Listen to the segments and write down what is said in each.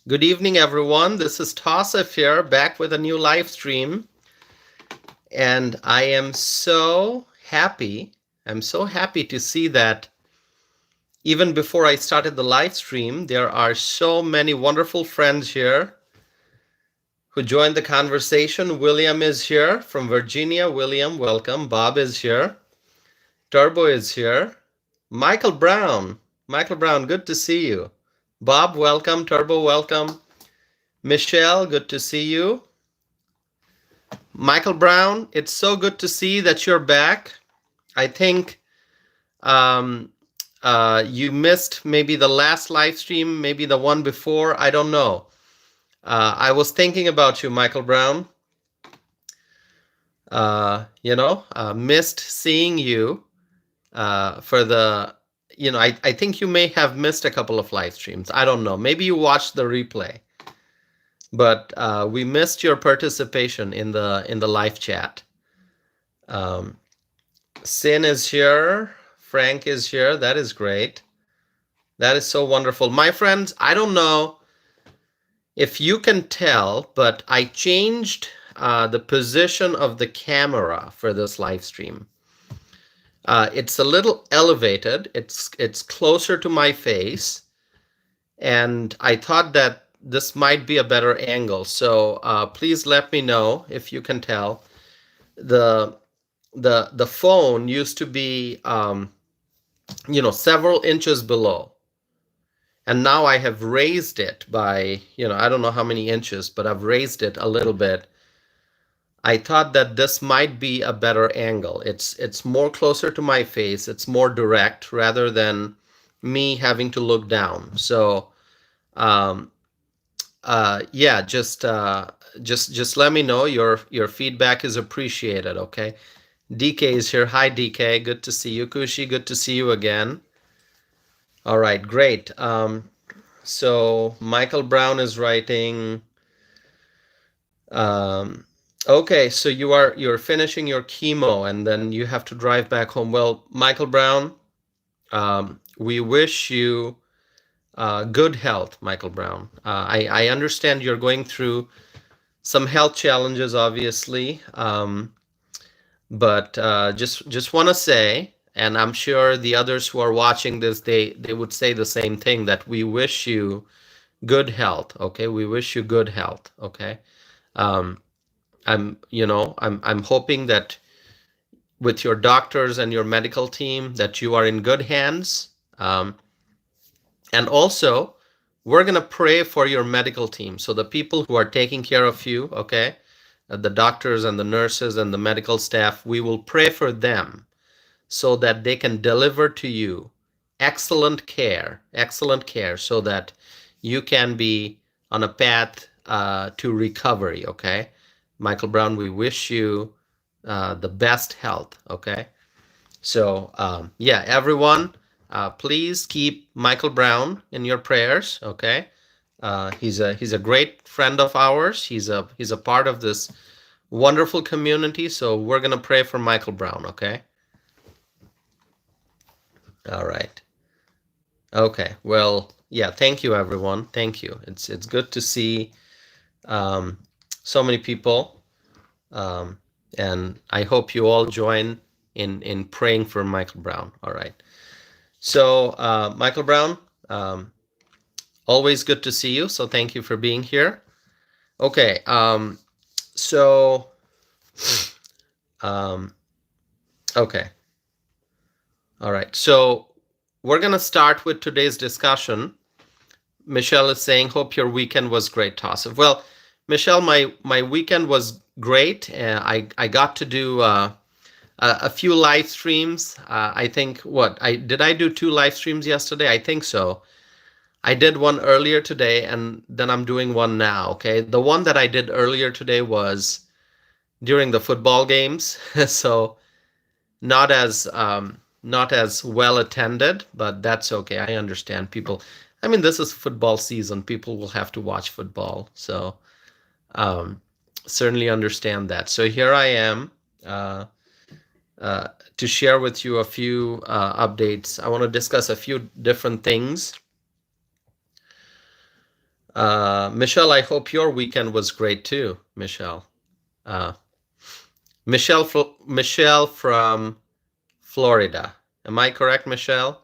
Good evening, everyone. This is Tassif here, back with a new live stream. And I am so happy. I'm so happy to see that even before I started the live stream, there are so many wonderful friends here who joined the conversation. William is here from Virginia. William, welcome. Bob is here. Turbo is here. Michael Brown. Michael Brown, good to see you. Bob, welcome. Turbo, welcome. Michelle, good to see you. Michael Brown, it's so good to see that you're back. I think um, you missed maybe the last live stream, maybe the one before. I don't know. I was thinking about you, Michael Brown. Missed seeing you for the, I think you may have missed a couple of live streams. I don't know. Maybe you watched the replay. But we missed your participation in the live chat. Sin is here. Frank is here. That is great. That is so wonderful. My friends, I don't know if you can tell, but I changed the position of the camera for this live stream. It's a little elevated. It's closer to my face. And I thought that this might be a better angle. So please let me know if you can tell. The phone used to be several inches below, and now I have raised it by I don't know how many inches, but I've raised it a little bit. I thought that this might be a better angle. It's more closer to my face. It's more direct rather than me having to look down. So yeah, just let me know. Your feedback is appreciated. Okay. DK is here. Hi, DK. Good to see you. Kushi, good to see you again. All right, great. So Michael Brown is writing. Okay, so you're finishing your chemo and then you have to drive back home. Well, Michael Brown, we wish you good health, Michael Brown. I understand you're going through some health challenges, obviously, but just want to say, and I'm sure the others who are watching this, they would say the same thing, that we wish you good health. Okay, we wish you good health. Okay, I'm hoping that with your doctors and your medical team that you are in good hands. And also, we're going to pray for your medical team. So the people who are taking care of you, okay, the doctors and the nurses and the medical staff, we will pray for them so that they can deliver to you excellent care, so that you can be on a path to recovery, okay? Michael Brown, we wish you the best health, okay? So, yeah, everyone, please keep Michael Brown in your prayers, okay? He's a great friend of ours. He's a part of this wonderful community. So we're gonna pray for Michael Brown, okay? All right. Okay. Well, yeah. Thank you, everyone. Thank you. It's good to see so many people, and I hope you all join in praying for Michael Brown. All right. So, Michael Brown, always good to see you. So thank you for being here. Okay. So, okay. All right. So we're going to start with today's discussion. Michelle is saying, hope your weekend was great, Tassif. Well, Michelle, my weekend was great. I got to do a few live streams. I think did I do 2 live streams yesterday? I think so. I did one earlier today, and then I'm doing one now. Okay, the one that I did earlier today was during the football games, so not as well attended, but that's okay. I understand people. I mean, this is football season. People will have to watch football, so certainly understand that. So here I am. To share with you a few updates. I want to discuss a few different things. Michelle, I hope your weekend was great too, Michelle. Uh, Michelle from Florida. Am I correct, Michelle?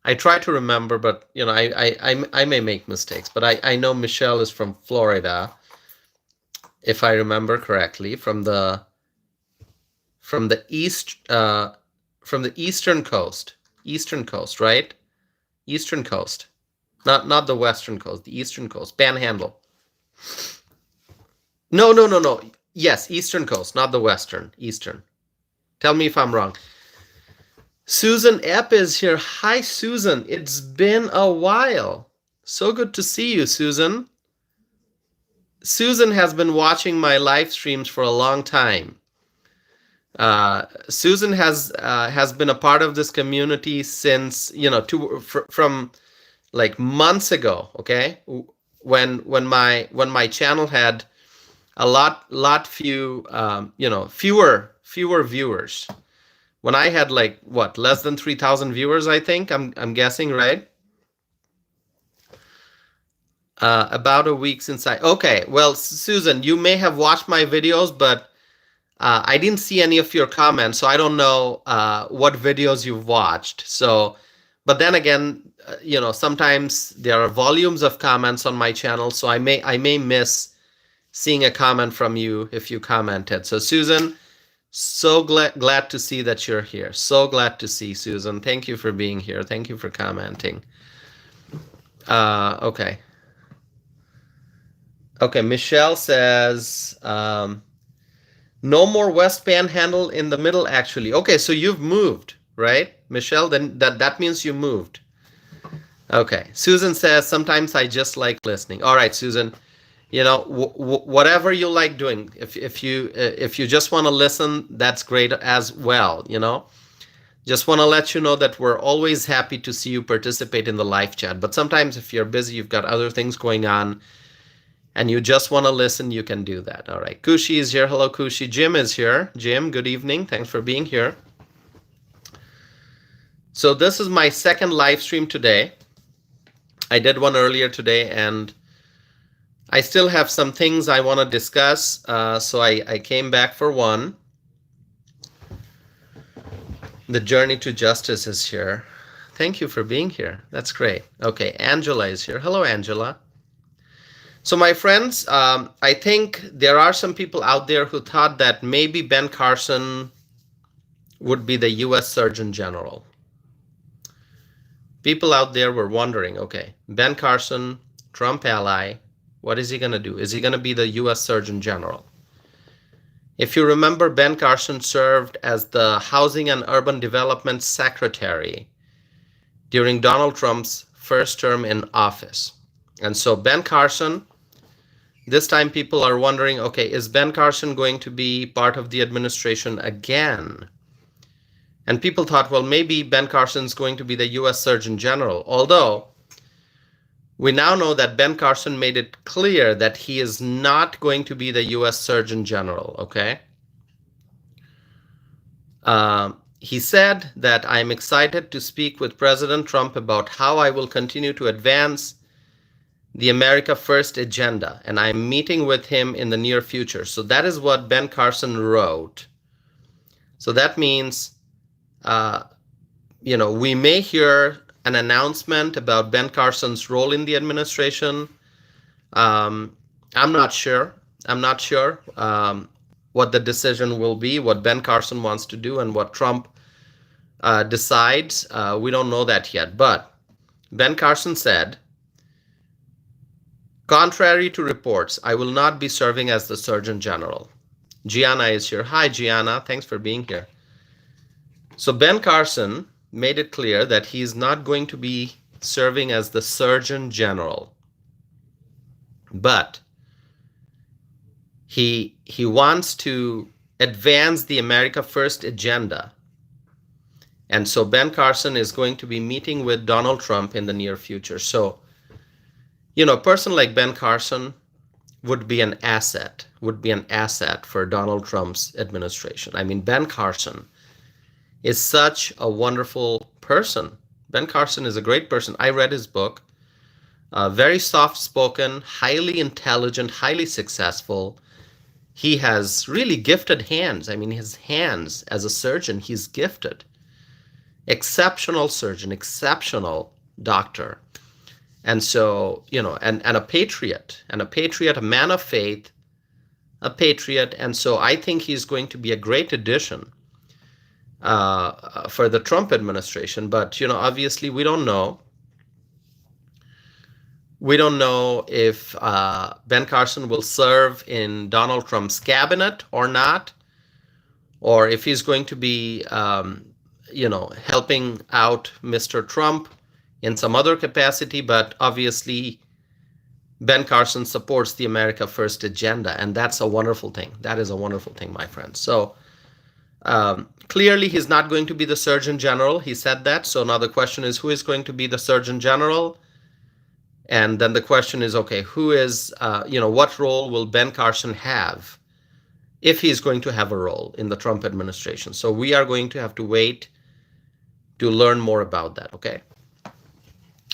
I try to remember, but I may make mistakes. But I know Michelle is from Florida, if I remember correctly, from the eastern coast, right? Eastern coast, not the western coast, the eastern coast, Panhandle. No, no, no, no. Yes, eastern coast, not the western, eastern. Tell me if I'm wrong. Susan Epp is here. Hi, Susan. It's been a while. So good to see you, Susan. Susan has been watching my live streams for a long time. Susan has been a part of this community since from like months ago. Okay, when my channel had a lot fewer viewers. When I had like what, less than 3,000 viewers, I think I'm guessing, right? About a week since okay. Well, Susan, you may have watched my videos, but I didn't see any of your comments, so I don't know what videos you've watched. So, but then again, sometimes there are volumes of comments on my channel, so I may miss seeing a comment from you if you commented. So, Susan, so glad to see that you're here. So glad to see, Susan. Thank you for being here. Thank you for commenting. Okay. Okay, Michelle says, no more West Panhandle in the middle, actually. Okay, so you've moved, right, Michelle? Then that means you moved. Okay. Susan says, sometimes I just like listening. All right, Susan. Whatever you like doing. If you just want to listen, that's great as well. Just want to let you know that we're always happy to see you participate in the live chat. But sometimes if you're busy, you've got other things going on, and you just want to listen, you can do that. All right. Kushi is here. Hello, Kushi. Jim is here. Jim, good evening. Thanks for being here. So this is my second live stream today. I did one earlier today, and I still have some things I want to discuss. So I came back for one. The journey to justice is here. Thank you for being here. That's great. Okay, Angela is here. Hello, Angela. So my friends, I think there are some people out there who thought that maybe Ben Carson would be the U.S. Surgeon General. People out there were wondering, okay, Ben Carson, Trump ally, what is he going to do? Is he going to be the U.S. Surgeon General? If you remember, Ben Carson served as the Housing and Urban Development Secretary during Donald Trump's first term in office. And so Ben Carson, this time people are wondering, okay, is Ben Carson going to be part of the administration again? And people thought, well, maybe Ben Carson's going to be the U.S. Surgeon General. Although, we now know that Ben Carson made it clear that he is not going to be the U.S. Surgeon General, okay? He said that I'm excited to speak with President Trump about how I will continue to advance the America First agenda, and I'm meeting with him in the near future. So that is what Ben Carson wrote. So that means, we may hear an announcement about Ben Carson's role in the administration. I'm not sure. What the decision will be, what Ben Carson wants to do, and what Trump decides. We don't know that yet. But Ben Carson said, contrary to reports, I will not be serving as the Surgeon General. Gianna is here. Hi, Gianna. Thanks for being here. So Ben Carson made it clear that he's not going to be serving as the Surgeon General. But he wants to advance the America First agenda. And so Ben Carson is going to be meeting with Donald Trump in the near future. So, a person like Ben Carson would be an asset for Donald Trump's administration. I mean, Ben Carson is such a wonderful person. Ben Carson is a great person. I read his book. very soft-spoken, highly intelligent, highly successful. He has really gifted hands. I mean, his hands as a surgeon, he's gifted. Exceptional surgeon, exceptional doctor. And so, and a patriot, a man of faith, a patriot. And so I think he's going to be a great addition for the Trump administration. But, obviously we don't know. We don't know if Ben Carson will serve in Donald Trump's cabinet or not, or if he's going to be, helping out Mr. Trump in some other capacity. But obviously, Ben Carson supports the America First agenda, and that's a wonderful thing. That is a wonderful thing, my friends. So clearly, he's not going to be the Surgeon General. He said that. So now the question is, who is going to be the Surgeon General? And then the question is, okay, who is, what role will Ben Carson have if he's going to have a role in the Trump administration? So we are going to have to wait to learn more about that, okay?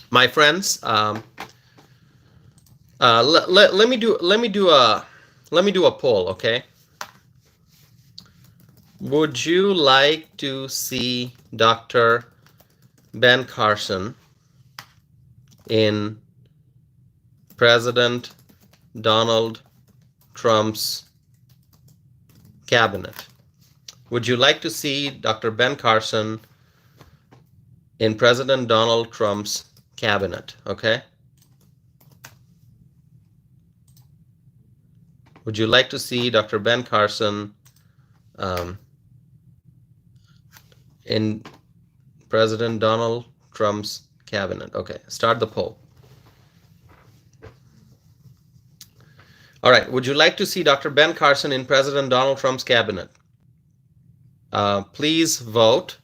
My friends, let me do a poll, okay? Would you like to see Dr. Ben Carson in President Donald Trump's cabinet? Would you like to see Dr. Ben Carson in President Donald Trump's cabinet? Okay. Would you like to see Dr. Ben Carson in President Donald Trump's cabinet? Okay, start the poll. All right, would you like to see Dr. Ben Carson in President Donald Trump's cabinet? Please vote.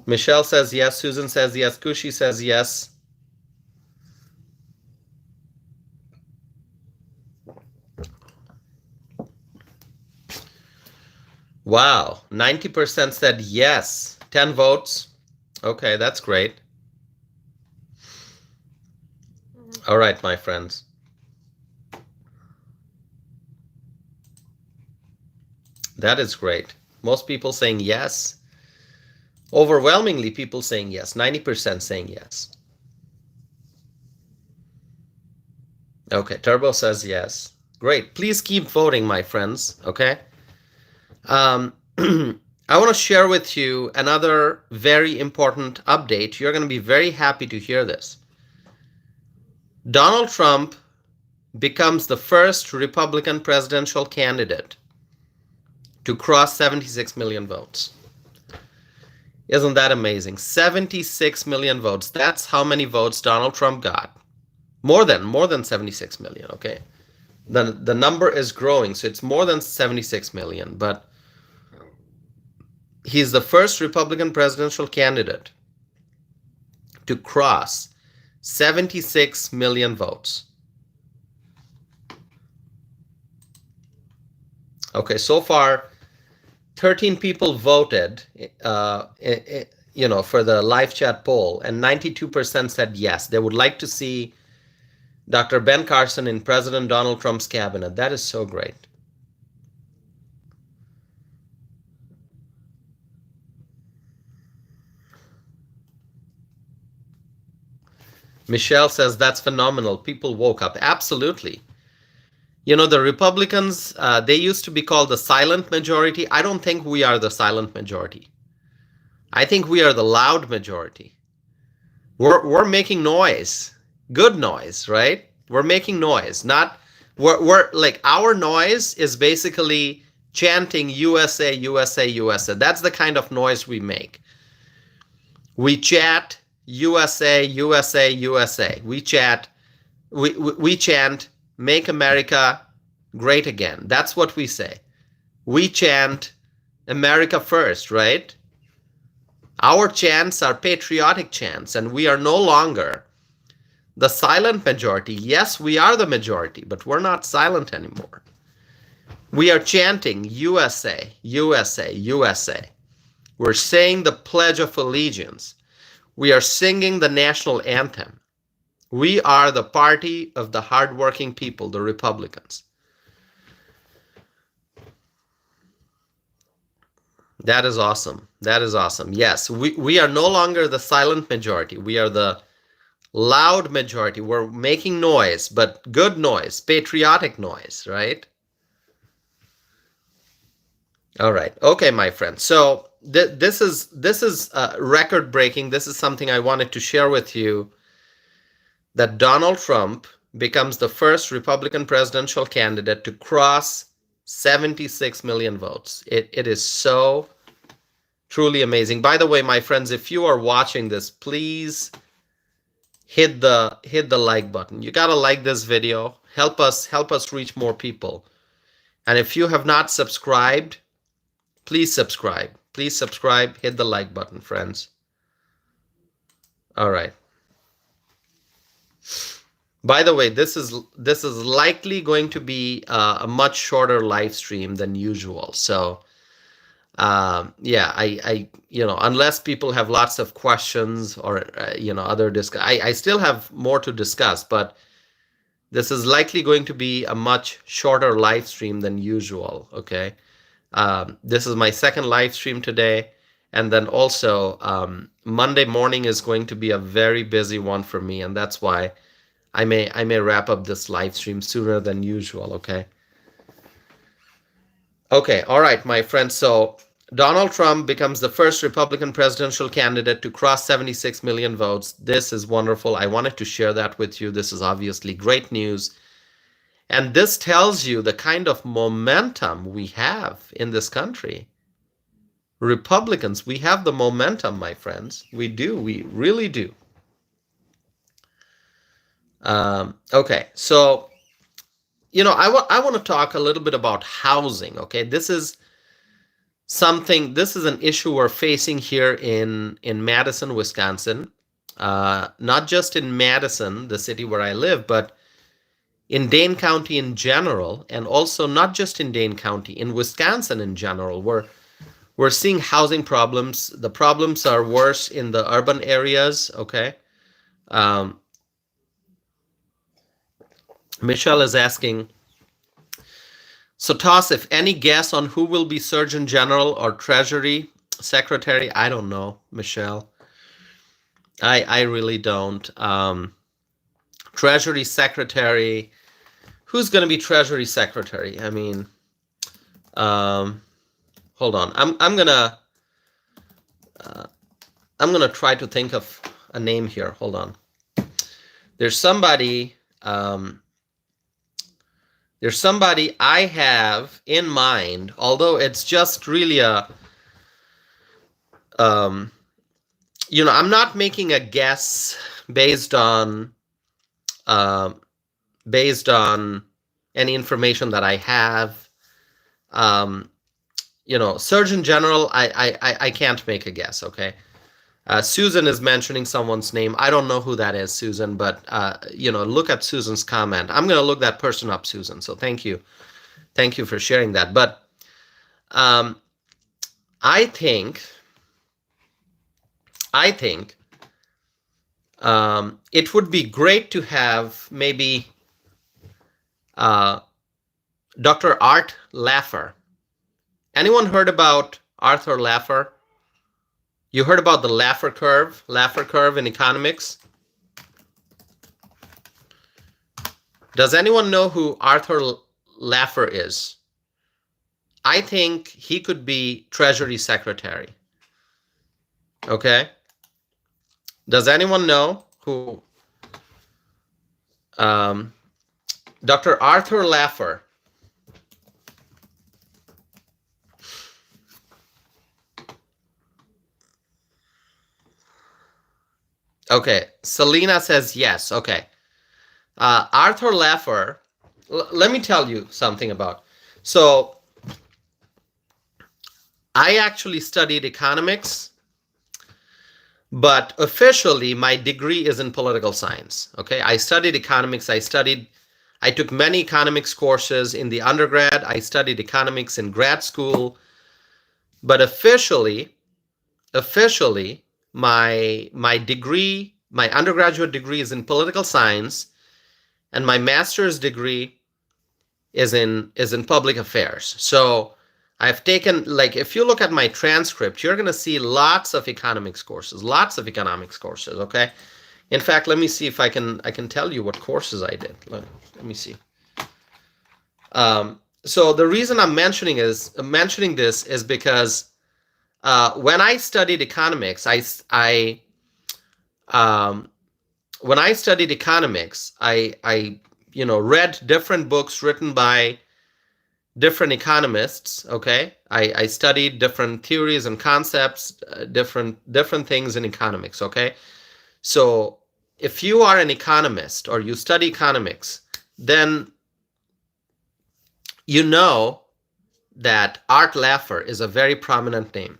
Michelle says yes, Susan says yes, Kushi says yes. Wow, 90% said yes, 10 votes. Okay, that's great. All right, my friends. That is great. Most people saying yes. Overwhelmingly, people saying yes. 90% saying yes. Okay, Turbo says yes. Great. Please keep voting, my friends. Okay. I want to share with you another very important update. You're going to be very happy to hear this. Donald Trump becomes the first Republican presidential candidate to cross 76 million votes. Isn't that amazing? 76 million votes. That's how many votes Donald Trump got. More than 76 million, okay? The number is growing, so it's more than 76 million, but he's the first Republican presidential candidate to cross 76 million votes. Okay, so far, 13 people voted, for the live chat poll, and 92% said yes. They would like to see Dr. Ben Carson in President Donald Trump's cabinet. That is so great. Michelle says that's phenomenal. People woke up. Absolutely. The Republicans, they used to be called the silent majority. I don't think we are the silent majority. I think we are the loud majority. We're making noise, good noise, right? We're making noise. We're like, our noise is basically chanting USA, USA, USA. That's the kind of noise we make. We chat USA, USA, USA. We chant, Make America Great Again. That's what we say. We chant America First, right? Our chants are patriotic chants, and we are no longer the silent majority. Yes, we are the majority, but we're not silent anymore. We are chanting USA, USA, USA. We're saying the Pledge of Allegiance. We are singing the national anthem. We are the party of the hardworking people, the Republicans. That is awesome. That is awesome. Yes, we are no longer the silent majority. We are the loud majority. We're making noise, but good noise, patriotic noise, right? All right. Okay, my friend. So this is record breaking. This is something I wanted to share with you, that Donald Trump becomes the first Republican presidential candidate to cross 76 million votes. It is so truly amazing. By the way, my friends, if you are watching this, please hit the like button. You got to like this video. Help us reach more people. And if you have not subscribed, please subscribe. Please subscribe, hit the like button, friends. All right. By the way, this is likely going to be a much shorter live stream than usual. So yeah, I unless people have lots of questions or other discuss, I still have more to discuss, but this is likely going to be a much shorter live stream than usual. Okay, this is my second live stream today, and then also Monday morning is going to be a very busy one for me, and that's why I may wrap up this live stream sooner than usual. Okay. Okay, all right, my friends. So Donald Trump becomes the first Republican presidential candidate to cross 76 million votes. This is wonderful. I wanted to share that with you. This is obviously great news. And this tells you the kind of momentum we have in this country. Republicans, we have the momentum, my friends. We do. We really do. Okay, so I want to talk a little bit about housing. Okay, this is an issue we're facing here in Madison, Wisconsin. Not just in Madison, the city where I live, but in Dane County in general, and also not just in Dane County, in Wisconsin in general, we're seeing housing problems. The problems are worse in the urban areas. Okay. Michelle is asking, so Toss, if any guess on who will be Surgeon General or Treasury Secretary? I don't know, Michelle. I really don't. Treasury Secretary, who's going to be Treasury Secretary? I mean, hold on. I'm gonna try to think of a name here. Hold on. There's somebody. There's somebody I have in mind, although it's just really I'm not making a guess based on any information that I have. Surgeon General, I can't make a guess. Okay. Susan is mentioning someone's name. I don't know who that is, Susan, but look at Susan's comment. I'm going to look that person up, Susan. So thank you for sharing that. But I think it would be great to have maybe Dr. Art Laffer. Anyone heard about Arthur Laffer? You heard about the Laffer curve in economics? Does anyone know who Arthur Laffer is? I think he could be Treasury Secretary. Okay. Does anyone know who Dr. Arthur Laffer? Okay, Selena says yes. Okay. Arthur Laffer, let me tell you something about. So I actually studied economics, but officially my degree is in political science. Okay, I studied economics. I took many economics courses in the undergrad. I studied economics in grad school, but officially my degree My undergraduate degree is in political science, and my master's degree is in public affairs. So I've taken, like, if you look at my transcript, you're going to see lots of economics courses, okay? In fact, let me see if I can tell you what courses I did. Let me see. So the reason I'm mentioning this is because when I studied economics, when I studied economics, I read different books written by different economists. Okay, I studied different theories and concepts, different things in economics. Okay, so if you are an economist or you study economics, then you know that Art Laffer is a very prominent name.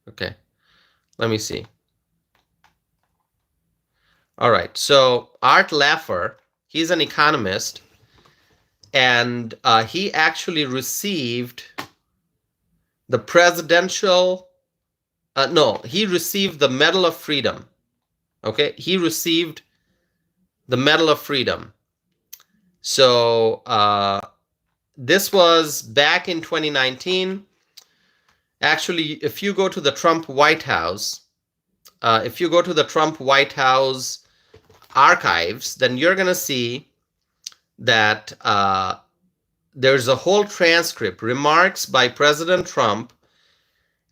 Okay, let me see. All right, so Art Laffer, he's an economist, and he actually received the presidential, no, he received the Medal of Freedom. Okay, he received the Medal of Freedom. So this was back in 2019. Actually, if you go to the Trump White House, archives, then you're going to see that there's a whole transcript, remarks by President Trump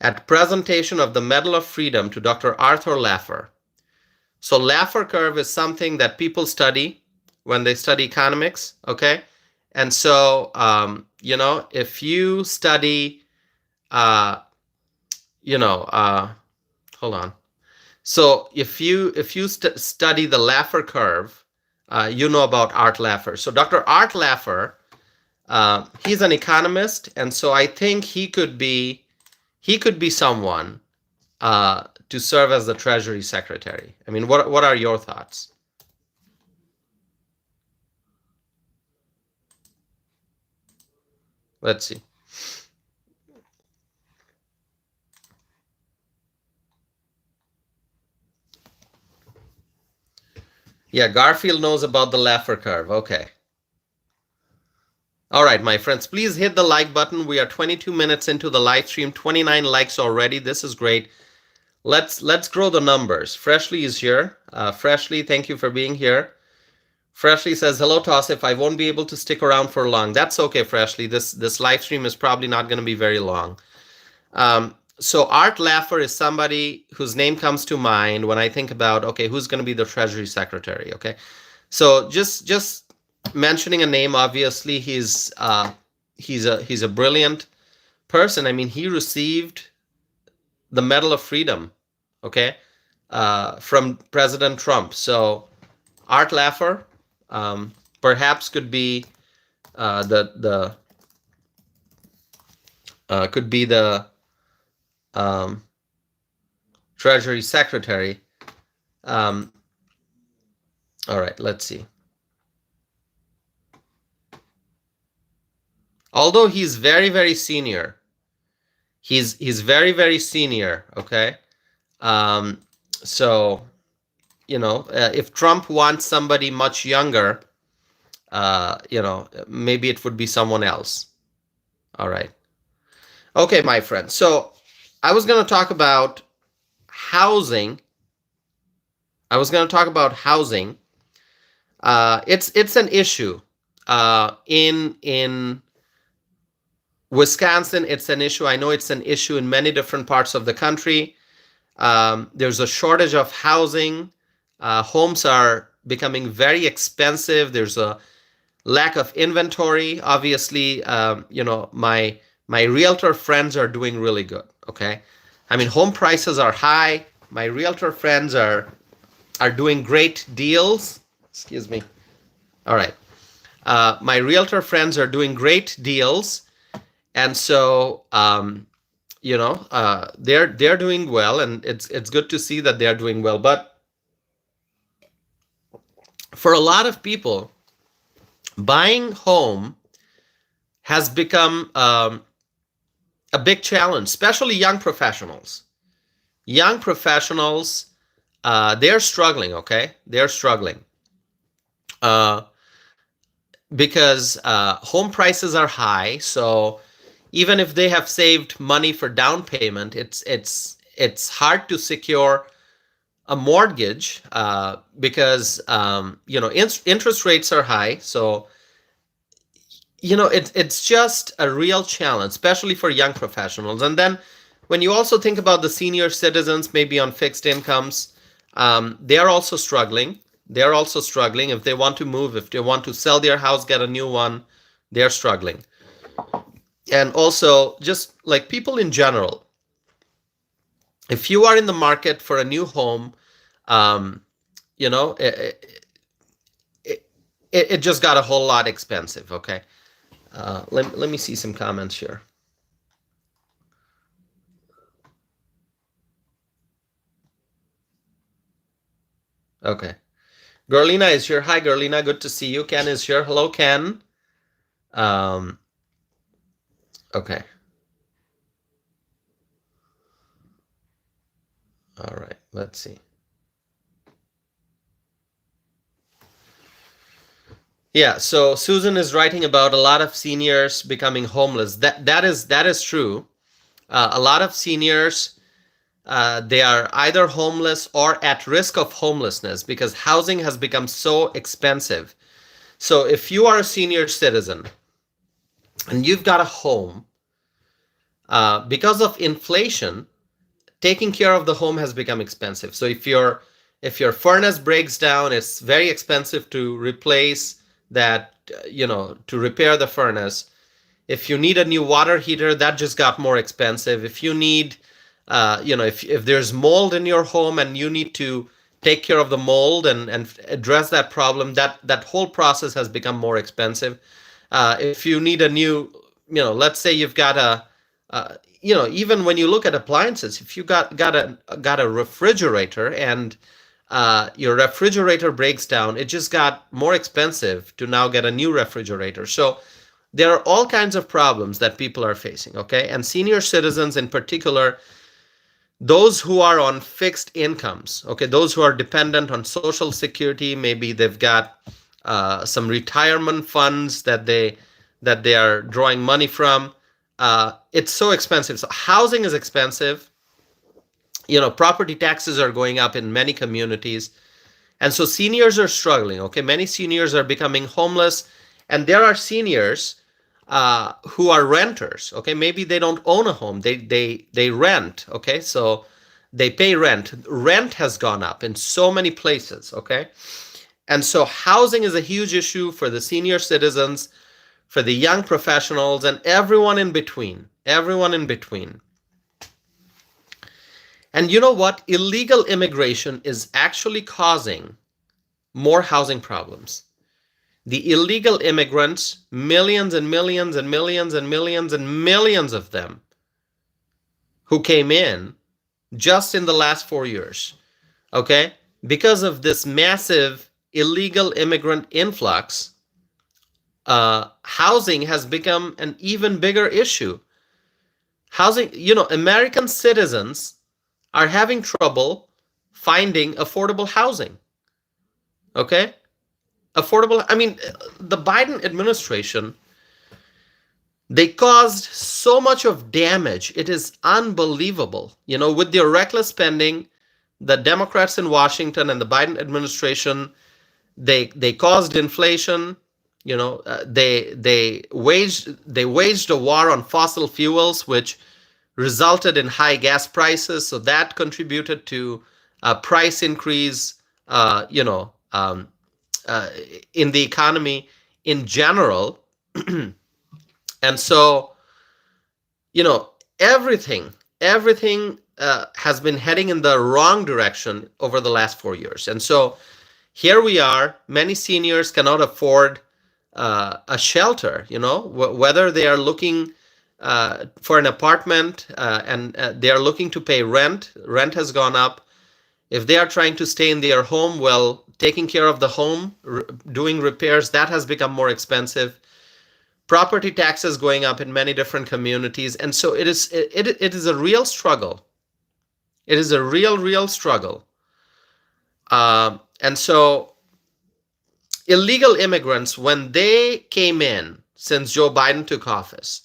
at presentation of the Medal of Freedom to Dr. Arthur Laffer. So Laffer curve is something that people study when they study economics, okay? And so, if you study, hold on. So if you study the Laffer curve, you know about Art Laffer. So Dr. Art Laffer, he's an economist, and so I think he could be someone to serve as the Treasury Secretary. I mean, what are your thoughts? Let's see. Yeah, Garfield knows about the Laffer curve. Okay. All right, my friends, please hit the like button. We are 22 minutes into the live stream, 29 likes already. This is great. Let's grow the numbers. Freshly is here. Freshly, thank you for being here. Freshly says, hello, Tosif. I won't be able to stick around for long. That's okay, Freshly. This live stream is probably not going to be very long. So Art Laffer is somebody whose name comes to mind when I think about, okay, who's going to be the Treasury Secretary, okay? So just mentioning a name, obviously, he's a brilliant person. I mean, he received the Medal of Freedom, okay, from President Trump. So Art Laffer perhaps could be the Treasury Secretary. All right, let's see. Although he's very, very senior, he's very, very senior. Okay, so if Trump wants somebody much younger, maybe it would be someone else. All right. Okay, my friend. So I was going to talk about housing. It's an issue in Wisconsin. It's an issue. I know it's an issue in many different parts of the country. There's a shortage of housing. Homes are becoming very expensive. There's a lack of inventory. Obviously, my realtor friends are doing really good. Okay, I mean, home prices are high. My realtor friends are doing great deals. Excuse me. All right. My realtor friends are doing great deals, and so they're doing well, and it's good to see that they're doing well. But for a lot of people, buying home has become a a big challenge, especially young professionals. Young professionals, they're struggling, okay? They're struggling. Because home prices are high, so even if they have saved money for down payment, it's hard to secure a mortgage because interest rates are high. So it's just a real challenge, especially for young professionals. And then when you also think about the senior citizens, maybe on fixed incomes, they are also struggling. They're also struggling if they want to move, if they want to sell their house, get a new one, they're struggling. And also, just like people in general, if you are in the market for a new home, it just got a whole lot expensive, okay? Let me see some comments here. Okay. Gerlina is here. Hi, Gerlina. Good to see you. Ken is here. Hello, Ken. Okay. All right. Let's see. Yeah. So Susan is writing about a lot of seniors becoming homeless. That is true. A lot of seniors, they are either homeless or at risk of homelessness because housing has become so expensive. So if you are a senior citizen and you've got a home, because of inflation, taking care of the home has become expensive. So if your furnace breaks down, it's very expensive to replace that, to repair the furnace. If you need a new water heater, that just got more expensive. If you need, if there's mold in your home and you need to take care of the mold and address that problem, that whole process has become more expensive. If you need a new, let's say you've got even when you look at appliances, if you got a refrigerator and your refrigerator breaks down, it just got more expensive to now get a new refrigerator. So there are all kinds of problems that people are facing, okay? And senior citizens in particular, those who are on fixed incomes, okay, those who are dependent on Social Security, maybe they've got some retirement funds that they are drawing money from. It's so expensive. So housing is expensive. Property taxes are going up in many communities. And so seniors are struggling, okay? Many seniors are becoming homeless. And there are seniors who are renters, okay? Maybe they don't own a home. They rent, okay? So they pay rent. Rent has gone up in so many places, okay? And so housing is a huge issue for the senior citizens, for the young professionals, and everyone in between. Everyone in between. And you know what? Illegal immigration is actually causing more housing problems. The illegal immigrants, millions and millions and millions and millions and millions of them who came in just in the last 4 years, okay? Because of this massive illegal immigrant influx, housing has become an even bigger issue. Housing, American citizens are having trouble finding affordable housing, okay? The Biden administration, they caused so much of damage. It is unbelievable. With their reckless spending, the Democrats in Washington and the Biden administration, they caused inflation. They waged a war on fossil fuels, which resulted in high gas prices. So that contributed to a price increase, in the economy in general. And so, everything has been heading in the wrong direction over the last 4 years. And so here we are, many seniors cannot afford a shelter, whether they are looking for an apartment and they are looking to pay rent. Rent has gone up. If they are trying to stay in their home, well, taking care of the home, doing repairs, that has become more expensive. property taxes going up in many different communities, and so it is a real struggle. It is a real struggle. And so illegal immigrants, when they came in since Joe Biden took office,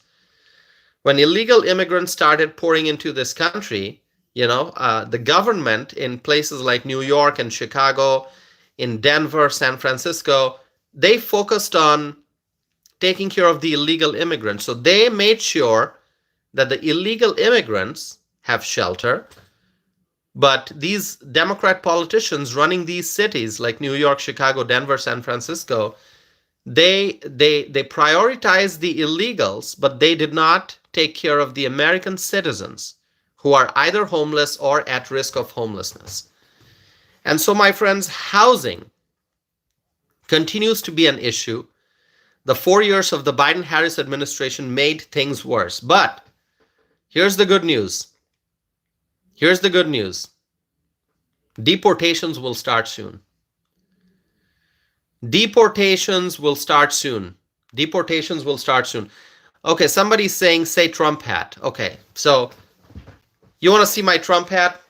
when illegal immigrants started pouring into this country, the government in places like New York and Chicago, in Denver, San Francisco, they focused on taking care of the illegal immigrants. So they made sure that the illegal immigrants have shelter. But these Democrat politicians running these cities like New York, Chicago, Denver, San Francisco, they prioritize the illegals, but they did not take care of the American citizens who are either homeless or at risk of homelessness. And so, my friends, housing continues to be an issue. The 4 years of the Biden-Harris administration made things worse. But here's the good news. Here's the good news. Deportations will start soon. Deportations will start soon. Deportations will start soon. Okay, somebody's saying, say Trump hat. Okay, so you want to see my Trump hat?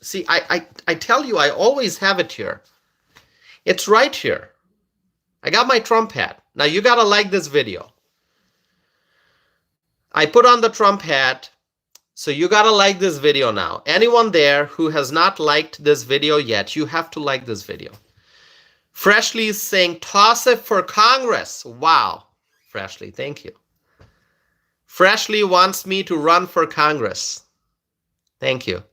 See, I tell you, I always have it here. It's right here. I got my Trump hat. Now you got to like this video. I put on the Trump hat. So you got to like this video now. Anyone there who has not liked this video yet, you have to like this video. Freshly is saying, toss it for Congress. Wow. Freshly, thank you. Freshly wants me to run for Congress. Thank you.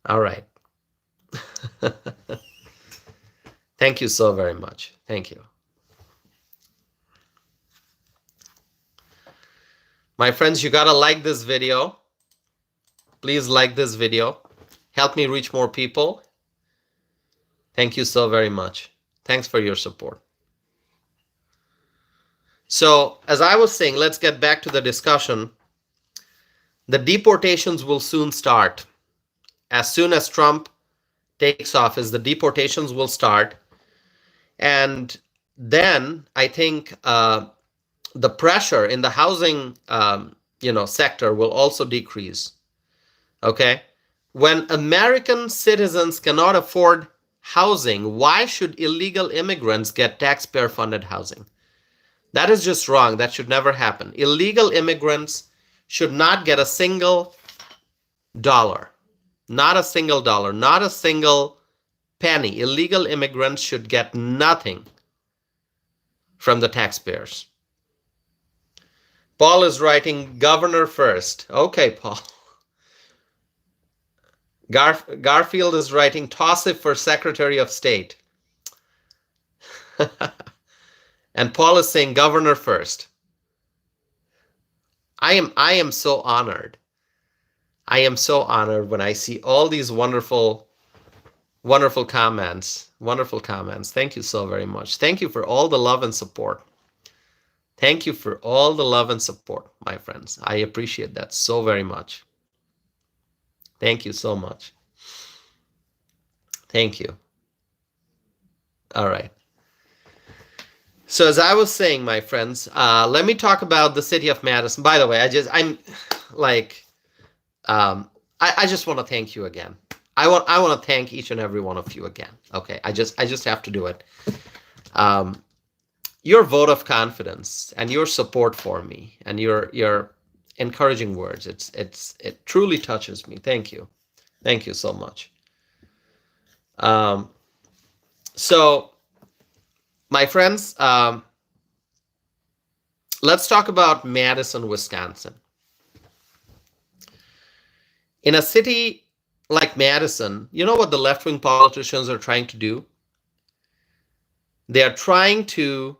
All right. Thank you so very much. Thank you. My friends, you got to like this video. Please like this video. Help me reach more people. Thank you so very much. Thanks for your support. So, as I was saying, let's get back to the discussion. The deportations will soon start. As soon as Trump takes office, the deportations will start. And then I think the pressure in the housing sector will also decrease. Okay? When American citizens cannot afford housing, why should illegal immigrants get taxpayer-funded housing? That is just wrong. That should never happen. Illegal immigrants should not get a single dollar. Not a single dollar. Not a single penny. Illegal immigrants should get nothing from the taxpayers. Paul is writing governor first. Okay, Paul. Garfield is writing toss it for Secretary of State. And Paul is saying governor first. I am so honored. I am so honored when I see all these wonderful comments. Wonderful comments. Thank you so very much. Thank you for all the love and support. Thank you for all the love and support, my friends. I appreciate that so very much. Thank you so much. Thank you. All right. So as I was saying, my friends, let me talk about the city of Madison. By the way, I just want to thank you again. I want to thank each and every one of you again. Okay, I just have to do it. Your vote of confidence and your support for me and your encouraging words, it truly touches me. Thank you so much. So my friends, let's talk about Madison, Wisconsin. In a city like Madison, you know what the left-wing politicians are trying to do? They are trying to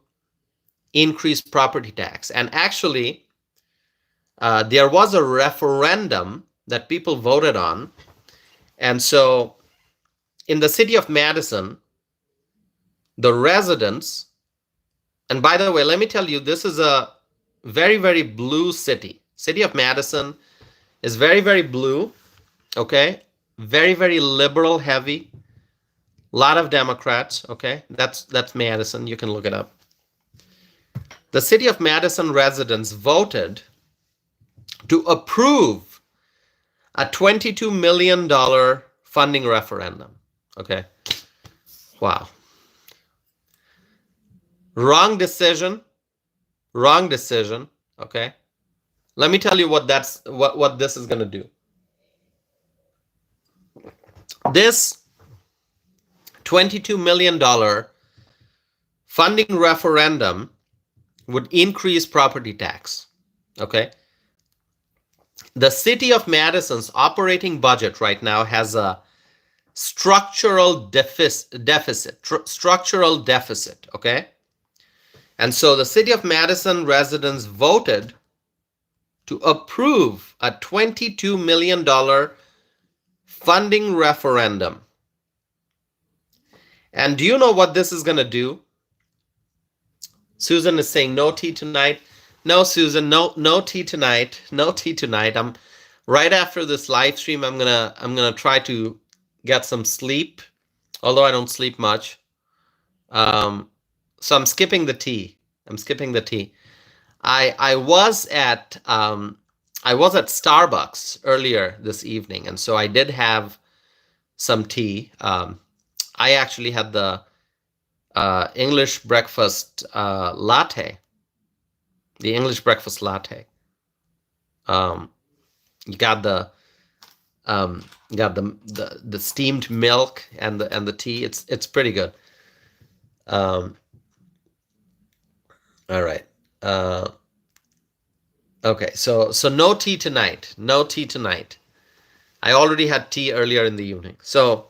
increase property tax. And actually, there was a referendum that people voted on. And so in the city of Madison, the residents, and by the way, let me tell you, this is a very, very blue city. City of Madison is very, very blue, okay? Very, very liberal heavy. A lot of Democrats, okay? That's Madison. You can look it up. The city of Madison residents voted to approve a $22 million funding referendum. Okay. Wow. Wrong decision. Wrong decision. Okay. Let me tell you what this is going to do. This $22 million funding referendum would increase property tax. Okay. The city of Madison's operating budget right now has a structural deficit, okay? And so the city of Madison residents voted to approve a $22 million funding referendum. And do you know what this is going to do? Susan is saying no tea tonight. No, Susan, no tea tonight. No tea tonight. I'm right after this live stream. I'm gonna try to get some sleep, although I don't sleep much. So I'm skipping the tea. I was at Starbucks earlier this evening, and so I did have some tea. I actually had the English breakfast latte. The English breakfast latte. You got the steamed milk and the tea. It's pretty good. All right. Okay. So no tea tonight. No tea tonight. I already had tea earlier in the evening. So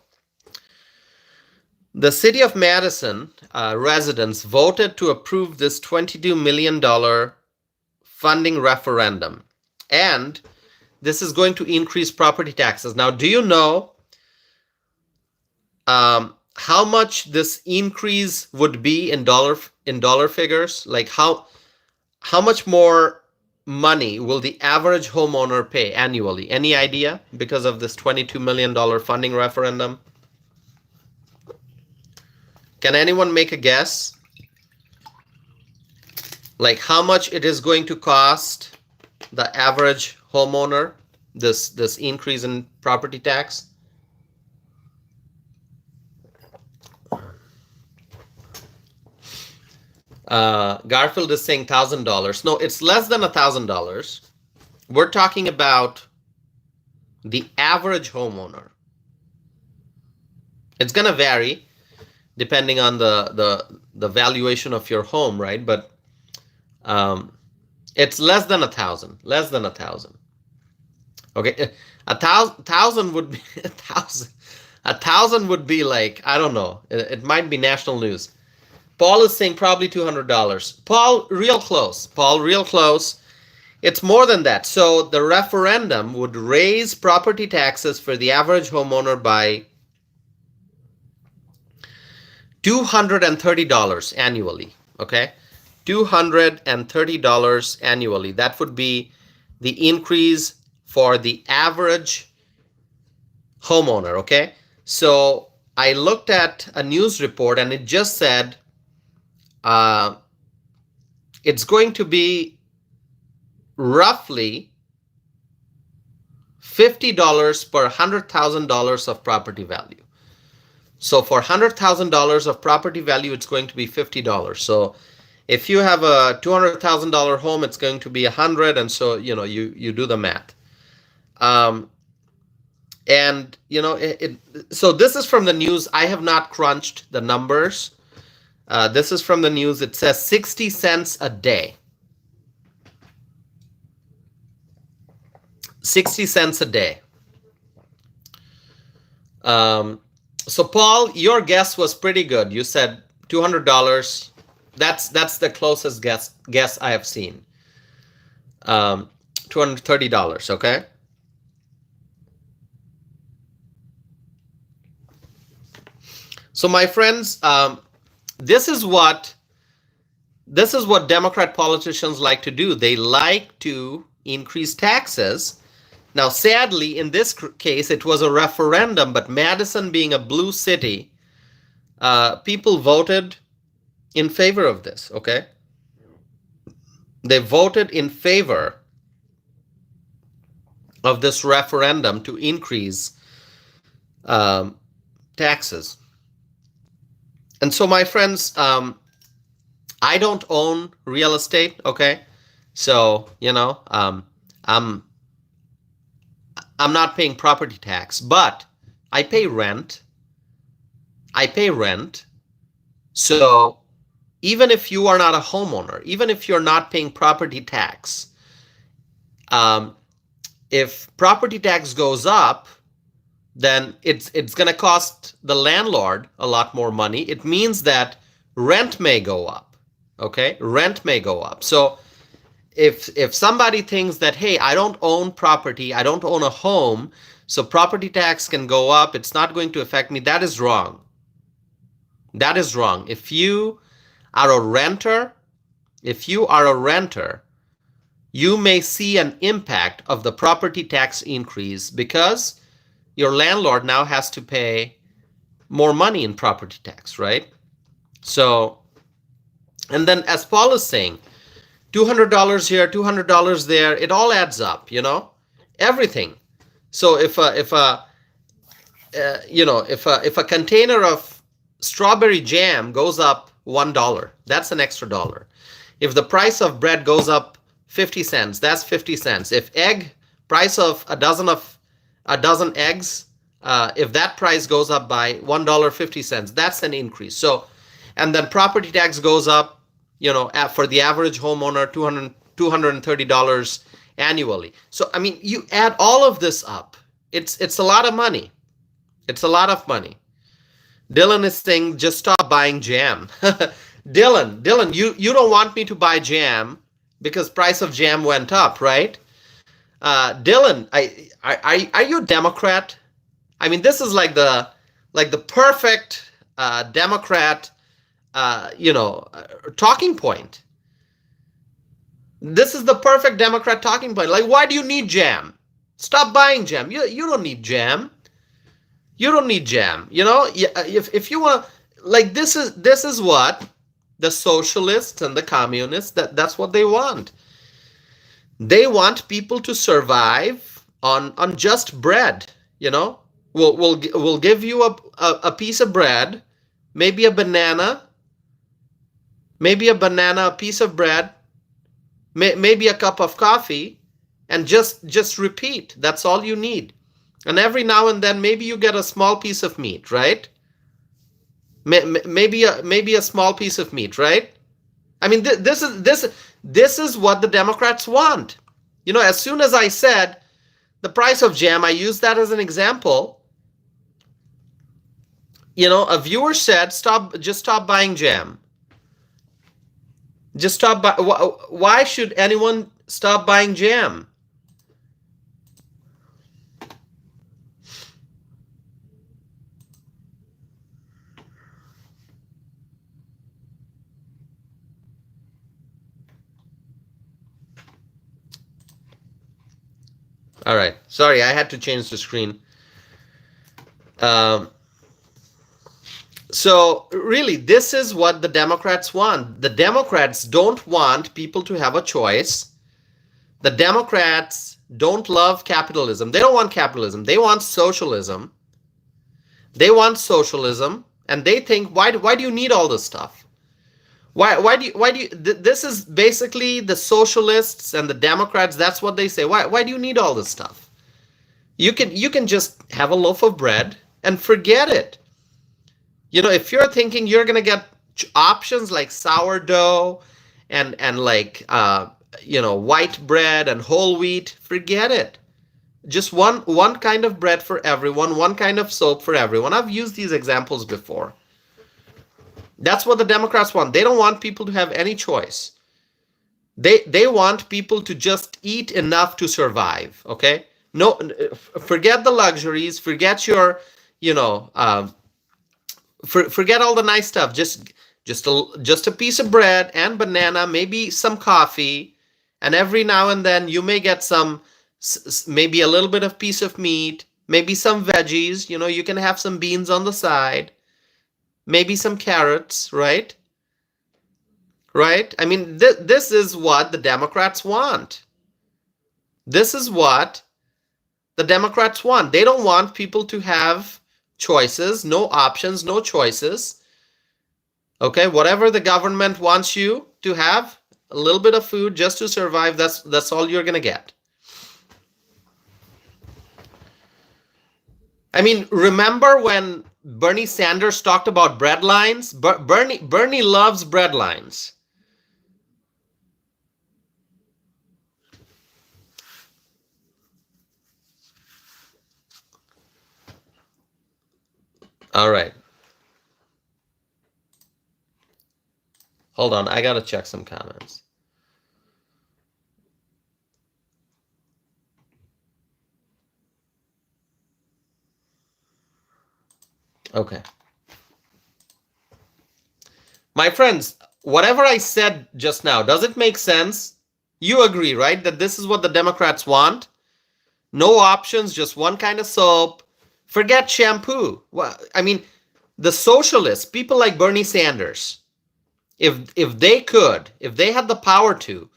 the city of Madison residents voted to approve this $22 million funding referendum. And this is going to increase property taxes. Now, do you know how much this increase would be in dollar figures? Like how much more money will the average homeowner pay annually? Any idea? Because of this $22 million funding referendum? Can anyone make a guess? Like how much it is going to cost the average homeowner, this increase in property tax? Garfield is saying $1,000. No, it's less than $1,000. We're talking about the average homeowner. It's going to vary depending on the valuation of your home, right? But it's less than 1,000. Less than 1,000. Okay, 1,000 would be 1,000. 1,000 would be like, I don't know. It might be national news. Paul is saying probably $200. Paul, real close. Paul, real close. It's more than that. So the referendum would raise property taxes for the average homeowner by $230 annually. Okay, $230 annually. That would be the increase for the average homeowner. Okay, so I looked at a news report and it just said it's going to be roughly $50 per $100,000 of property value. So for $100,000 of property value, it's going to be $50. So if you have a $200,000 home, it's going to be $100, and so you do the math. And so this is from the news. I have not crunched the numbers. This is from the news. It says 60 cents a day. 60 cents a day. So Paul, your guess was pretty good. You said $200. That's the closest guess I have seen. $230. Okay. So my friends, this is what Democrat politicians like to do. They like to increase taxes. Now, sadly, in this case, it was a referendum, but Madison being a blue city, people voted in favor of this, okay? They voted in favor of this referendum to increase um, taxes. And so, my friends, I don't own real estate. Okay, so I'm not paying property tax, but I pay rent. I pay rent. So even if you are not a homeowner, even if you're not paying property tax, if property tax goes up, then it's going to cost the landlord a lot more money. It means that rent may go up. Okay, rent may go up. So if somebody thinks that, hey, I don't own property, I don't own a home, so property tax can go up, it's not going to affect me, that is wrong. That is wrong. If you are a renter, you may see an impact of the property tax increase because your landlord now has to pay more money in property tax, right? So, and then as Paul is saying, $200 here, $200 there, it all adds up, everything. So if a container of strawberry jam goes up $1, that's an extra dollar. If the price of bread goes up 50 cents, that's 50 cents. If price of a dozen eggs, if that price goes up by $1.50, that's an increase. So, and then property tax goes up, for the average homeowner, $230 annually. So, I mean, you add all of this up. It's a lot of money. It's a lot of money. Dylan is saying, just stop buying jam. Dylan, you don't want me to buy jam because price of jam went up, right? Dylan, are you a Democrat? I mean, this is like the perfect Democrat, talking point. This is the perfect Democrat talking point. Like, why do you need jam? Stop buying jam. You don't need jam. You don't need jam. If you want, like, this is what the socialists and the communists, that's what they want. They want people to survive on just bread. We'll give you a piece of bread, maybe a banana, a piece of bread, maybe a cup of coffee, and just repeat. That's all you need. And every now and then, maybe you get a small piece of meat, right? Maybe a small piece of meat, right? I mean, this is what the Democrats want. As soon as I said the price of jam, I used that as an example. A viewer said, just stop buying jam. Just stop. Why should anyone stop buying jam? All right. Sorry, I had to change the screen. So really, this is what the Democrats want. The Democrats don't want people to have a choice. The Democrats don't love capitalism. They don't want capitalism. They want socialism. They want socialism, and they think, why do you need all this stuff? Why do you this is basically the socialists and the Democrats, that's what they say. Why do you need all this stuff? You can just have a loaf of bread and forget it. If you're thinking you're going to get options like sourdough and like white bread and whole wheat, forget it. Just one kind of bread for everyone, one kind of soap for everyone. I've used these examples before. That's what the Democrats want. They don't want people to have any choice. They want people to just eat enough to survive. Okay? No, forget the luxuries. Forget your, forget all the nice stuff. Just a piece of bread and banana, maybe some coffee, and every now and then you may get maybe a little bit of piece of meat, maybe some veggies. You can have some beans on the side. Maybe some carrots, right? right? I mean, this is what the Democrats want. This is what the Democrats want. They don't want people to have choices, no options, no choices. Okay, whatever the government wants you to have, a little bit of food just to survive, that's all you're going to get. I mean, remember when Bernie Sanders talked about bread lines? Bernie loves bread lines. All right. Hold on, I got to check some comments. Okay. My friends, whatever I said just now, does it make sense? You agree, right? That this is what the Democrats want? No options, just one kind of soap. Forget shampoo. Well, I mean, the socialists, people like Bernie Sanders, if they could, if they had the power to,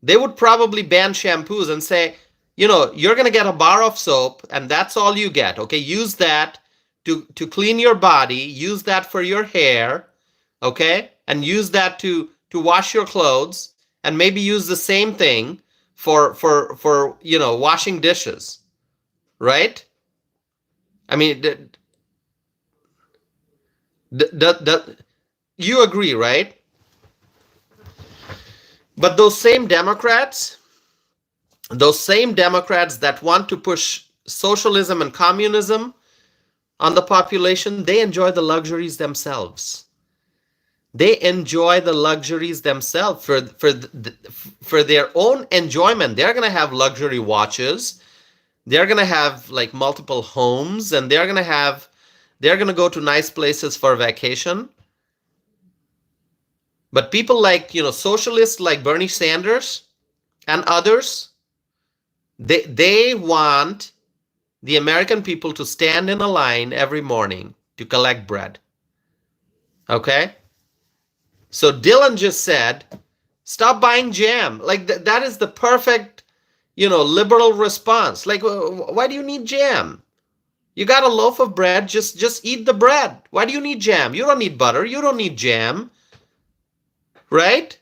they would probably ban shampoos and say, you know, you're going to get a bar of soap and that's all you get. Okay, use that to clean your body, use that for your hair, okay? And use that to wash your clothes, and maybe use the same thing for you know, washing dishes, right? I mean, you agree, right? But those same Democrats that want to push socialism and communism on the population, they enjoy the luxuries themselves. They enjoy the luxuries themselves for their own enjoyment. They're going to have luxury watches. They're going to have like multiple homes, and they're going to go to nice places for vacation. But people like, you know, socialists like Bernie Sanders and others, they want the American people to stand in a line every morning to collect bread. Okay? So Dylan just said, stop buying jam. Like that is the perfect, you know, liberal response. Like, why do you need jam? You got a loaf of bread, just eat the bread. Why do you need jam? You don't need butter. You don't need jam. Right?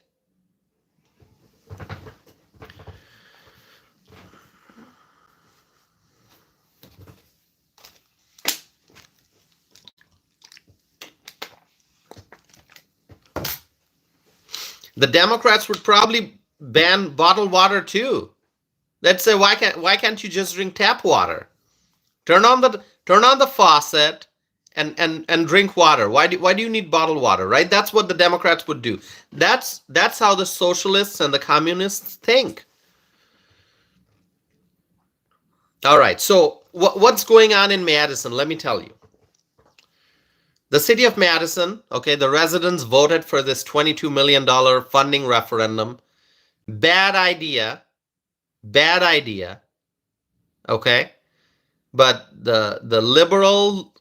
The Democrats would probably ban bottled water too. Let's say, why can't you just drink tap water? Turn on the faucet and drink water. Why do you need bottled water, right? That's what the Democrats would do. That's how the socialists and the communists think. All right. So what's going on in Madison? Let me tell you. The city of Madison, okay, the residents voted for this $22 million funding referendum. Bad idea. Bad idea. Okay? But the liberal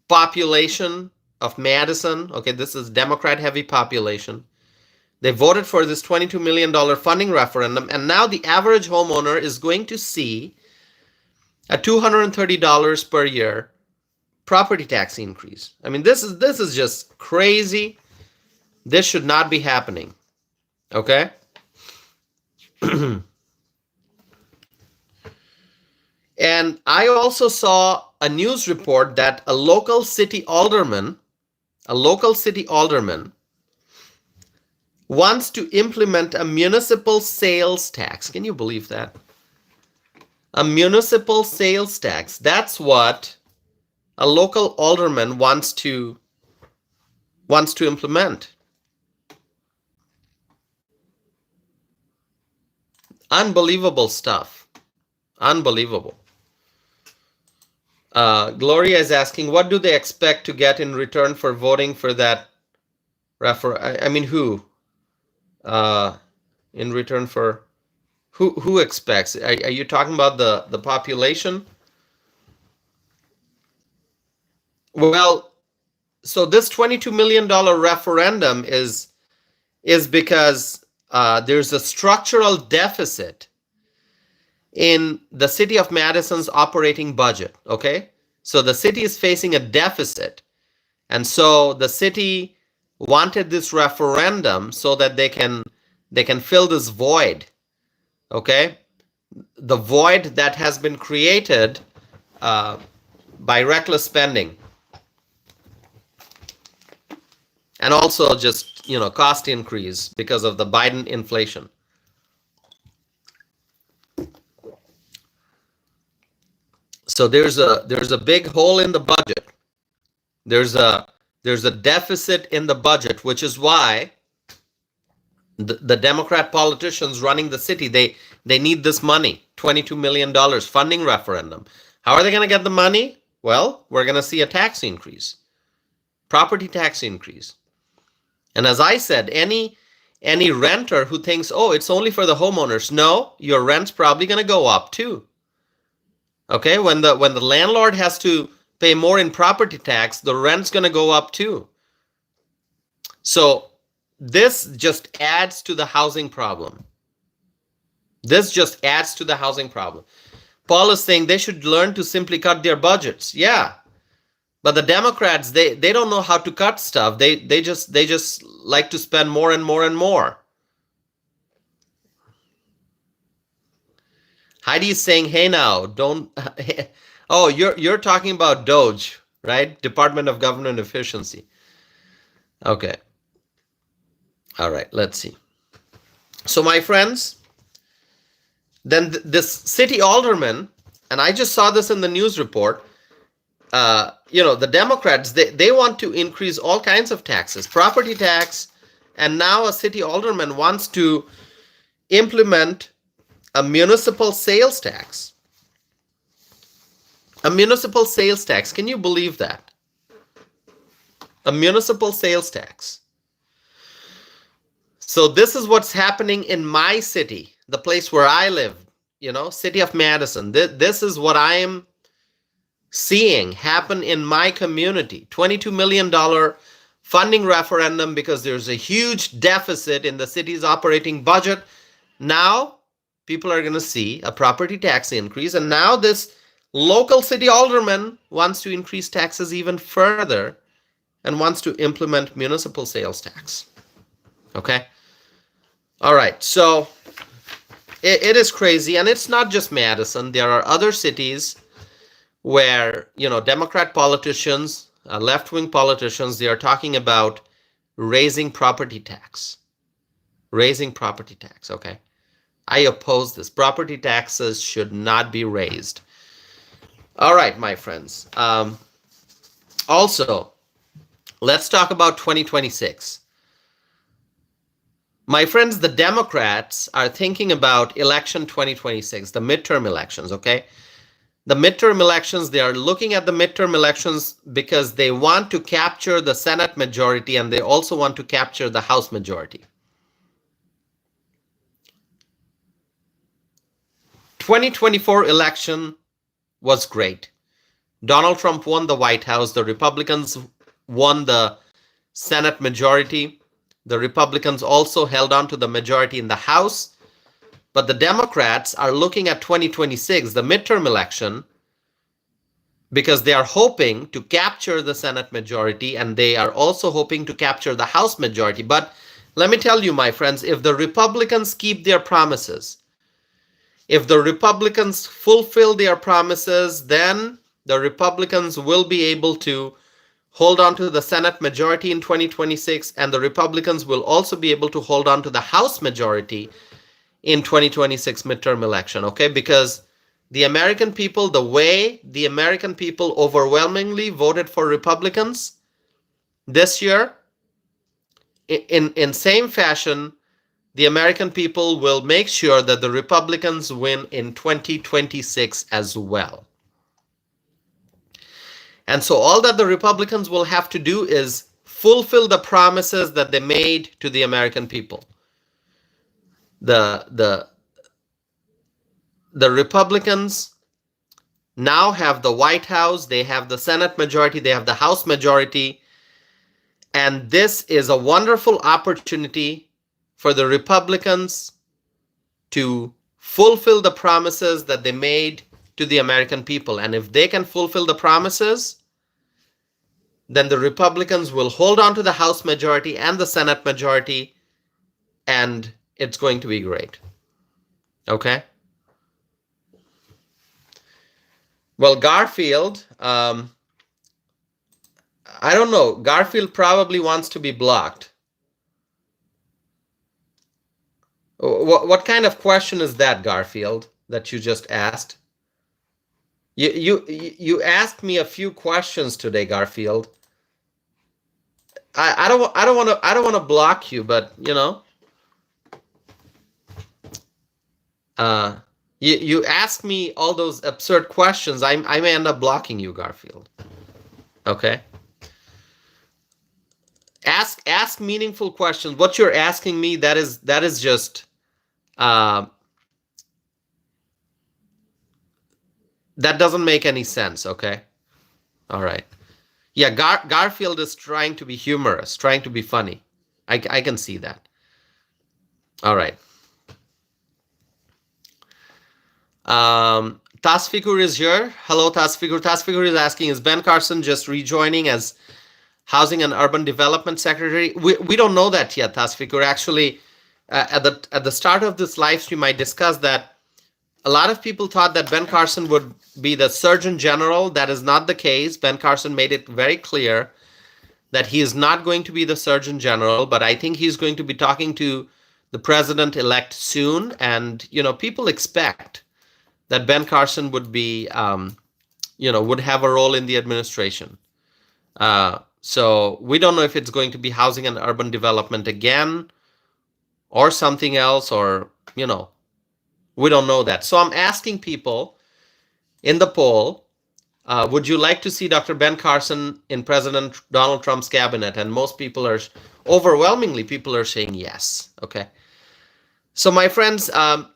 population of Madison, okay, this is Democrat-heavy population, they voted for this $22 million funding referendum, and now the average homeowner is going to see a $230 per year property tax increase. I mean, this is just crazy. This should not be happening. Okay? And I also saw a news report that a local city alderman wants to implement a municipal sales tax. Can you believe that? A municipal sales tax. That's what a local alderman wants to implement. Unbelievable stuff. Unbelievable. Gloria is asking, what do they expect to get in return for voting for that I mean, who? In return for who expects? Are you talking about the population? Well, so this $22 million referendum is is because there's a structural deficit in the city of Madison's operating budget, okay? So the city is facing a deficit. And so the city wanted this referendum so that they can fill this void, okay? The void that has been created by reckless spending. And also just, cost increase because of the Biden inflation. So there's a big hole in the budget. There's a deficit in the budget, which is why the Democrat politicians running the city, they need this money, $22 million funding referendum. How are they going to get the money? Well, we're going to see a tax increase, property tax increase. And as I said, any renter who thinks, oh, it's only for the homeowners, no, your rent's probably going to go up too. Okay, when the landlord has to pay more in property tax, the rent's going to go up too. So this just adds to the housing problem. This just adds to the housing problem. Paul is saying they should learn to simply cut their budgets. Yeah, but the Democrats, they don't know how to cut stuff. They just like to spend more and more and more. Heidi is saying, hey now, don't. Oh, you're talking about DOGE, right? Department of Government Efficiency. Okay. All right, let's see. So my friends, then this city alderman, and I just saw this in the news report, the Democrats, they want to increase all kinds of taxes, property tax, and now a city alderman wants to implement a municipal sales tax. A municipal sales tax. Can you believe that? A municipal sales tax. So this is what's happening in my city, the place where I live, city of Madison. This is what I am seeing happen in my community. $22 million funding referendum because there's a huge deficit in the city's operating budget. Now, people are going to see a property tax increase. And now this local city alderman wants to increase taxes even further and wants to implement municipal sales tax. Okay? All right. So it is crazy. And it's not just Madison. There are other cities where, Democrat politicians, left-wing politicians, they are talking about raising property tax. Raising property tax. Okay? I oppose this. Property taxes should not be raised. All right, my friends. Also, let's talk about 2026. My friends, the Democrats are thinking about election 2026, the midterm elections, okay? The midterm elections, they are looking at the midterm elections because they want to capture the Senate majority and they also want to capture the House majority. 2024 election was great. Donald Trump won the White House. The Republicans won the Senate majority. The Republicans also held on to the majority in the House. But the Democrats are looking at 2026, the midterm election, because they are hoping to capture the Senate majority and they are also hoping to capture the House majority. But let me tell you, my friends, if the Republicans keep their promises, if the Republicans fulfill their promises, then the Republicans will be able to hold on to the Senate majority in 2026, and the Republicans will also be able to hold on to the House majority in 2026 midterm election, okay? Because the American people, the way the American people overwhelmingly voted for Republicans this year, in same fashion, the American people will make sure that the Republicans win in 2026 as well. And so all that the Republicans will have to do is fulfill the promises that they made to the American people. The Republicans now have the White House, they have the Senate majority, they have the House majority, and this is a wonderful opportunity for the Republicans to fulfill the promises that they made to the American people. And if they can fulfill the promises, then the Republicans will hold on to the House majority and the Senate majority, and it's going to be great. Okay? Well, Garfield, I don't know. Garfield probably wants to be blocked. What kind of question is that, Garfield, that you just asked? You asked me a few questions today, Garfield. I don't want to block you, but you know, you ask me all those absurd questions. I may end up blocking you, Garfield. Okay. Ask meaningful questions. What you're asking me, that is just that doesn't make any sense. Okay. All right. Yeah, Garfield is trying to be humorous, trying to be funny. I can see that. All right. Tasfikur is here. Hello, Tasfikur. Tasfikur is asking, is Ben Carson just rejoining as Housing and Urban Development Secretary? We don't know that yet, Tasfikur. Actually, at the start of this live stream, I discussed that a lot of people thought that Ben Carson would be the Surgeon General. That is not the case. Ben Carson made it very clear that he is not going to be the Surgeon General, but I think he's going to be talking to the President-elect soon. And, you know, people expect that Ben Carson would be, would have a role in the administration. So we don't know if it's going to be housing and urban development again or something else, or, you know, we don't know that. So I'm asking people in the poll, would you like to see Dr. Ben Carson in President Donald Trump's cabinet? And most people are, overwhelmingly, people are saying yes. Okay. So my friends,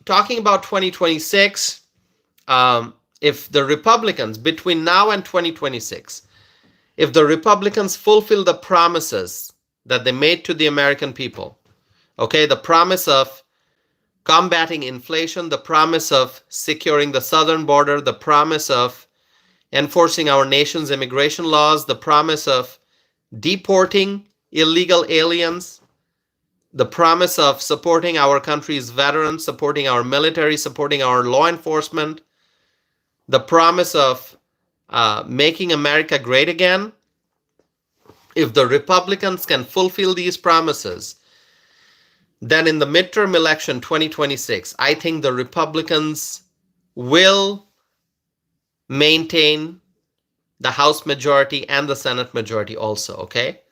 talking about 2026, if the Republicans, between now and 2026, if the Republicans fulfill the promises that they made to the American people, okay, the promise of combating inflation, the promise of securing the southern border, the promise of enforcing our nation's immigration laws, the promise of deporting illegal aliens, the promise of supporting our country's veterans, supporting our military, supporting our law enforcement, the promise of making America great again. If the Republicans can fulfill these promises, then in the midterm election 2026, I think the Republicans will maintain the House majority and the Senate majority also, okay?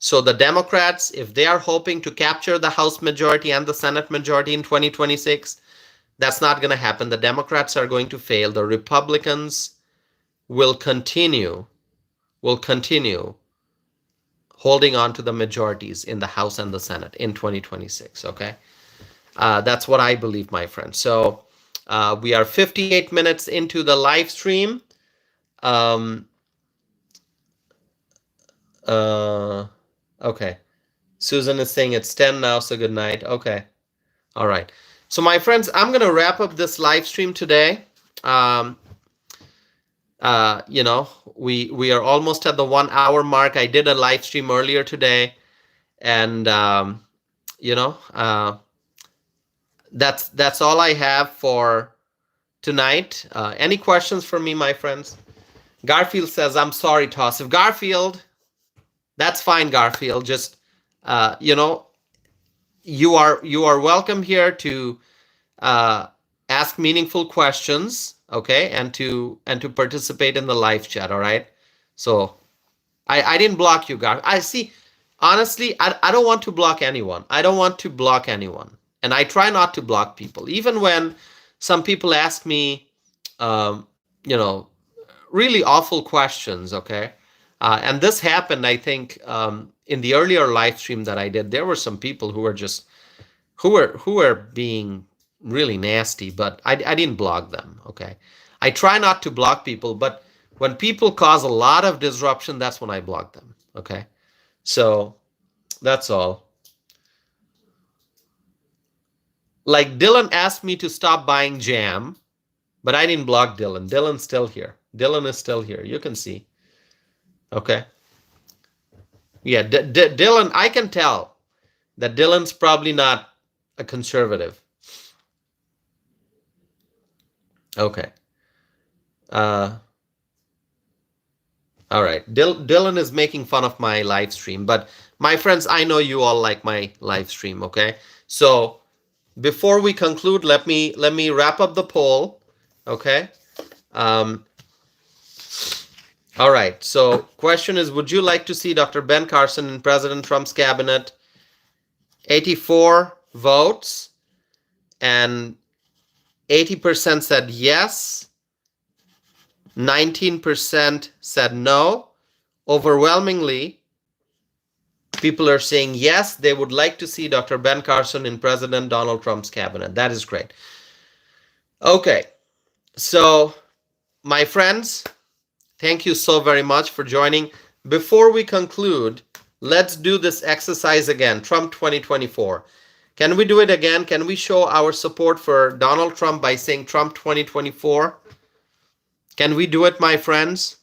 So the Democrats, if they are hoping to capture the House majority and the Senate majority in 2026, that's not going to happen. The Democrats are going to fail. The Republicans will continue holding on to the majorities in the House and the Senate in 2026, okay? That's what I believe, my friends. So we are 58 minutes into the live stream. Okay. Susan is saying it's 10 now, so good night. Okay. All right. So my friends, I'm going to wrap up this live stream today. You know, we are almost at the 1 hour mark. I did a live stream earlier today, and you know, that's all I have for tonight. Any questions for me, my friends? Garfield says, I'm sorry, Toss. If Garfield, that's fine, Garfield. Just you know, you are welcome here to ask meaningful questions, okay, and to participate in the live chat. All right. So I didn't block you, guys. I see. Honestly, I don't want to block anyone. I don't want to block anyone, and I try not to block people, even when some people ask me, you know, really awful questions. Okay. And this happened, I think, in the earlier live stream that I did. There were some people who were just who were being really nasty, but I didn't block them. Okay, I try not to block people, but when people cause a lot of disruption, that's when I block them. Okay, so that's all. Like Dylan asked me to stop buying jam, but I didn't block Dylan. Dylan's still here. Dylan is still here. You can see. Okay. Yeah, Dylan, I can tell that Dylan's probably not a conservative. Okay. All right. Dylan is making fun of my live stream, but my friends, I know you all like my live stream, okay? So before we conclude, let me wrap up the poll, okay? All right. So question is, would you like to see Dr. Ben Carson in President Trump's cabinet? 84 votes and 80% said yes. 19% said no. Overwhelmingly, people are saying yes, they would like to see Dr. Ben Carson in President Donald Trump's cabinet. That is great. Okay. So, my friends, thank you so very much for joining. Before we conclude, let's do this exercise again. Trump 2024. Can we do it again? Can we show our support for Donald Trump by saying Trump 2024? Can we do it, my friends?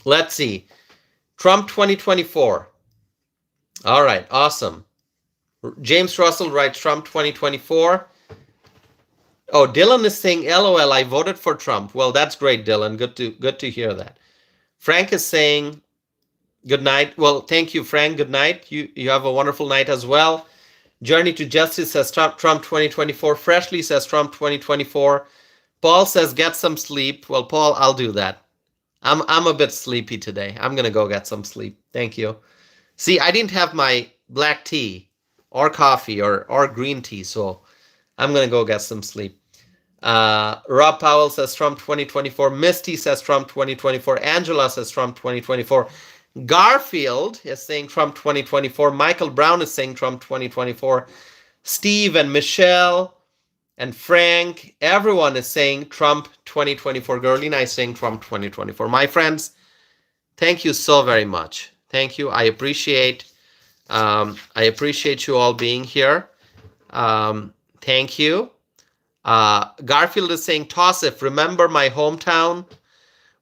Let's see. Trump 2024. All right, awesome. James Russell writes Trump 2024. Oh, Dylan is saying, LOL, I voted for Trump. Well, that's great, Dylan. Good to hear that. Frank is saying, good night. Well, thank you, Frank. Good night. You have a wonderful night as well. Journey to Justice says Trump 2024. Freshly says Trump 2024. Paul says get some sleep. Well, Paul, I'll do that. I'm a bit sleepy today. I'm gonna go get some sleep. Thank you. See, I didn't have my black tea or coffee or green tea, so I'm gonna go get some sleep. Rob Powell says Trump 2024. Misty says Trump 2024. Angela says Trump 2024. Garfield is saying Trump 2024. Michael Brown is saying Trump 2024. Steve and Michelle and Frank, everyone is saying Trump 2024. Gerlina is saying Trump 2024. My friends, thank you so very much. Thank you. I appreciate you all being here. Thank you. Garfield is saying Tossif, remember my hometown?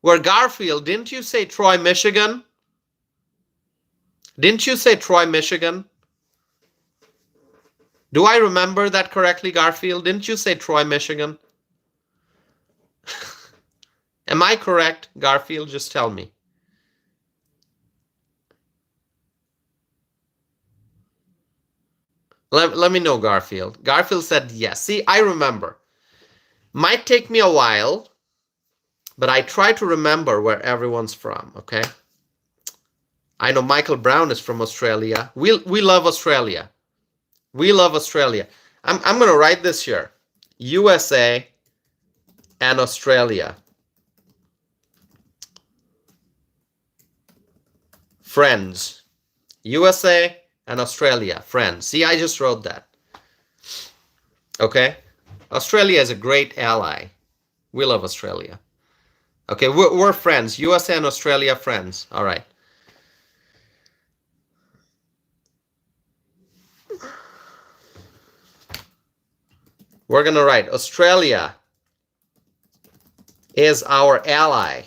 Where Garfield, didn't you say Troy, Michigan? Didn't you say Troy, Michigan? Do I remember that correctly, Garfield? Didn't you say Troy, Michigan? Am I correct, Garfield? Just tell me. Let me know, Garfield. Garfield said yes. See, I remember. Might take me a while, but I try to remember where everyone's from, okay? I know Michael Brown is from Australia. We love Australia. We love Australia. I'm going to write this here. USA and Australia. Friends. USA and Australia. Friends. See, I just wrote that. Okay? Australia is a great ally. We love Australia. Okay, we're friends. USA and Australia friends. All right. We're going to write Australia is our ally.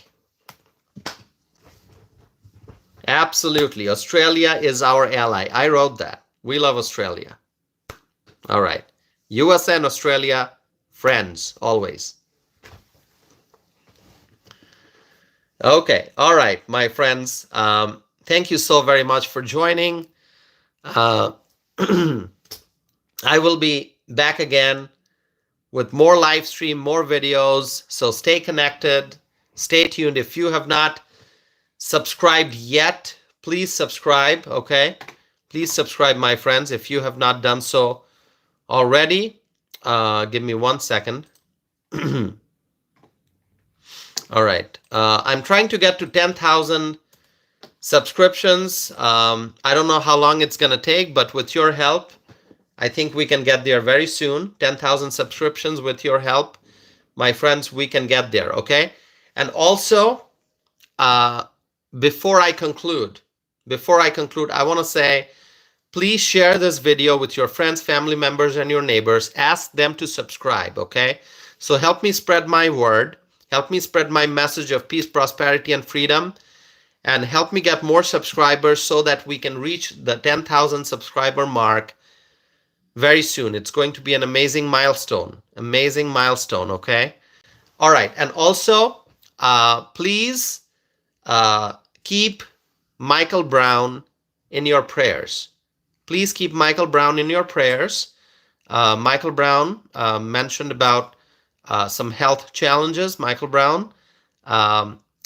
Absolutely. Australia is our ally. I wrote that. We love Australia. All right. US and Australia, friends, always. Okay. All right, my friends. Thank you so very much for joining. I will be back again with more live stream, more videos. So stay connected. Stay tuned. If you have not subscribed yet, please subscribe, okay? Please subscribe, my friends, if you have not done so already. Give me 1 second. All right. I'm trying to get to 10,000 subscriptions. I don't know how long it's going to take, but with your help, I think we can get there very soon. 10,000 subscriptions with your help. My friends, we can get there, okay? And also, before I conclude, I want to say, Please share this video with your friends, family members, and your neighbors. Ask them to subscribe, okay? So help me spread my word. Help me spread my message of peace, prosperity, and freedom. And help me get more subscribers so that we can reach the 10,000 subscriber mark very soon. It's going to be an amazing milestone. Amazing milestone, okay? All right. And also, please keep Michael Brown in your prayers. Please keep Michael Brown in your prayers. Michael Brown mentioned about some health challenges. Michael Brown,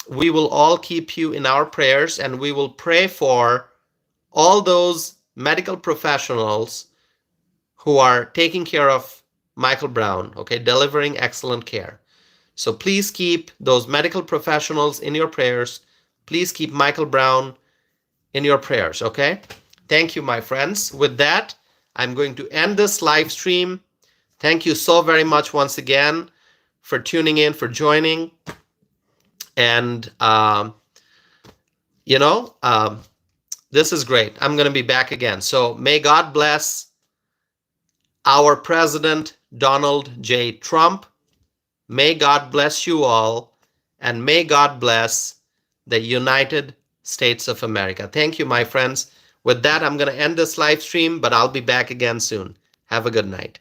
we will all keep you in our prayers, and we will pray for all those medical professionals who are taking care of Michael Brown, okay, delivering excellent care. So please keep those medical professionals in your prayers. Please keep Michael Brown in your prayers, okay? Thank you, my friends. With that, I'm going to end this live stream. Thank you so very much once again for tuning in, for joining. And, this is great. I'm going to be back again. So may God bless our President, Donald J. Trump. May God bless you all. And may God bless the United States of America. Thank you, my friends. With that, I'm going to end this live stream, but I'll be back again soon. Have a good night.